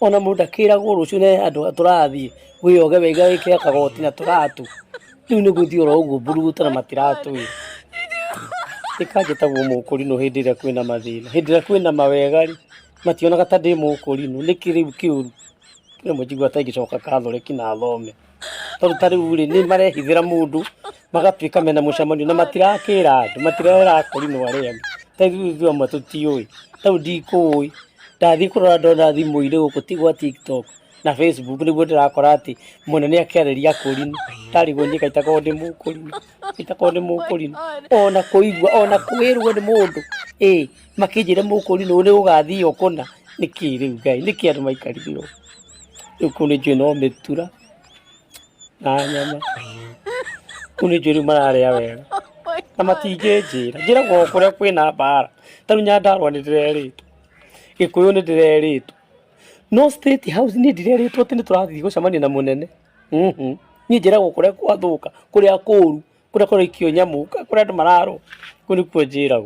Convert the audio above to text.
ona mundu akiragwo rucio ne andu turathie wiyoge wega wikira kagoti na turatu riu ni guthii oro uguo buruguta na matiratu ikanjitagwo mukurino hindi ria kwina mathina hindi ria kwina mawega ri mationaga ta ndi mukurino niki riu kiuru rimwe njigua ta ingicoka Catholic na thome tondu ta riu ri ni marehithira mundu magatuika mena mucamanio na matirakira andu matirera kurino aria ta riu amwe tutiui tau ndikui ndathi kurora ndona thimu-ini guku tigwa TikTok na Facebook niguo ndirakora ati munene akiareria kurino tariguo ni kaitako ndi mukurino itako ndi mukurino ona kuigua ona kwirwo ni mundu makinjire mukurino ni ugathii okona niki riu ngai niki andu maikarithio riu kuni njui no mitura na nyama kuni njui mararia wega na matingĩnjĩra njĩragwo kũrĩa kwĩna mbara tarĩu Nyandarua nĩ ndĩreritwo Gĩkũyũ nĩ ndĩreritwo no State House nĩ ndireritwo atĩ nĩ tũrathiĩ gũcemania na mũnene niĩ njĩragwo kũrĩa gwathũka kũrĩa kũũru kũrĩa kũraikio nyamũ kũrĩa andũ mararwo kũu nĩkuo njĩragwo.